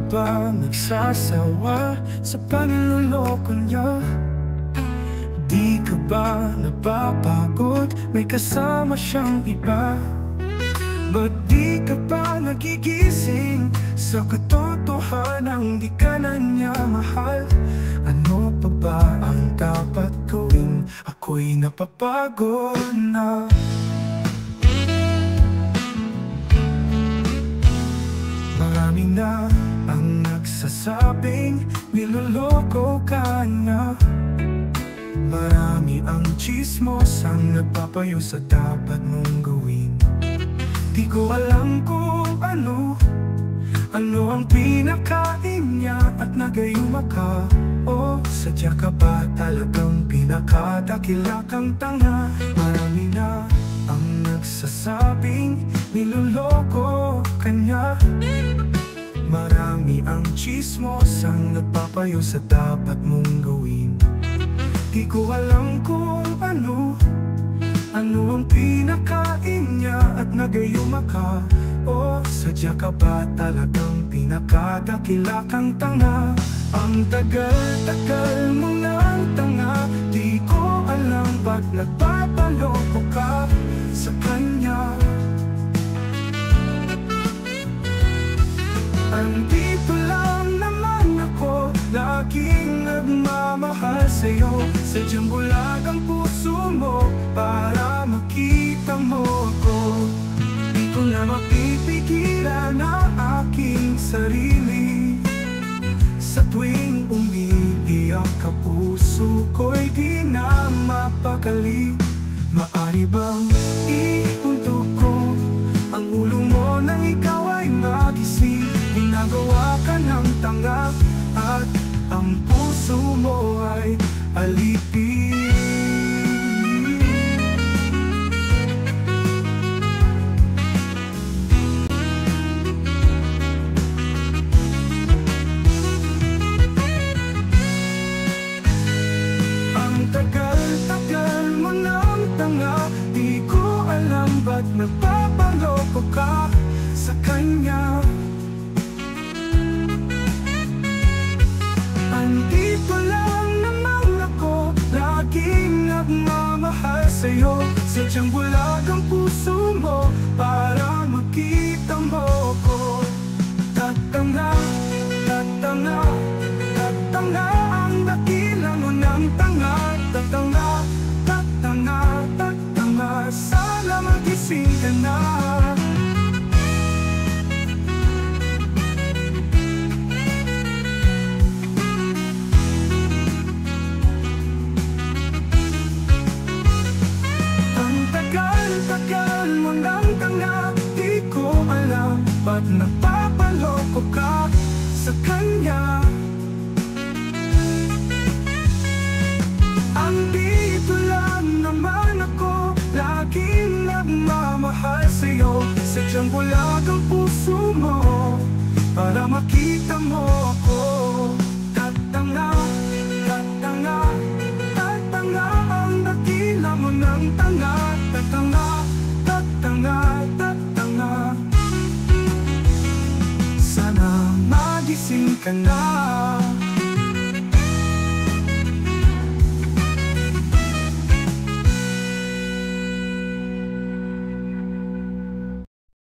ba nagsasawa sa panluloko niya? Di ka ba napapagod? May kasama siyang iba. Ba't di ka pa nagigising sa katotohanang di ka na niya mahal? Ano pa ba ang dapat gawin? Ako'y napapagod na. Marami na ang nagsasabing niloloko ka na. Marami ang tsismos ang nagpapayo sa dapat mong gawin. Di ko alam kung ano ang pinakain niya at nagayuma ka. O sadya ka ba talagang pinakadakila kang tanga? Marami na ang nagsasabing niloloko ka niya. Marami ang tsismos ang nagpapayo sa dapat mong gawin. Di ko alam kung ano ang pinakain niya at nagayuma ka. O sadya ka ba talagang pinakadakila kang tanga? Ang tagal-tagal mo ng tanga. Di ko alam ba't nagpapaloko ka sa kanya. Andito lang naman ako, laging nagmamahal sa'yo. Sadyang bulag ang puso mo para makita mo ako. Di ko na mapipigilan ang aking sarili. Sa tuwing umiiyak ka, puso ko'y di na mapakali. Maari bang iuntog ko ang ulo mo nang ikaw ay magising? Ginagawa ka ng tanga at ang puso mo ay alipin. Ang tagal-tagal mo ng tanga. Di ko alam ba't nagpapaloko ka sa kanya. Andito lang naman ako, laging nagmamahal sa'yo. Sadyang bulag ang puso mo para makita mo ko. Tatanga, tatanga, tatanga ang dakila mo ng tanga. Tatanga, tatanga, tatanga, sana magising ka na. Tagal mo ng tanga. Di ko alam ba't nagpapaloko ka sa kanya. Andito lang naman ako, laging nagmamahal sa'yo. Sadyang bulag ang puso mo para makita mo ako. Tatanga, tatanga, tatanga ang dakila mo ng tanga. Tatanga, tatanga, tatanga, sana magising ka na.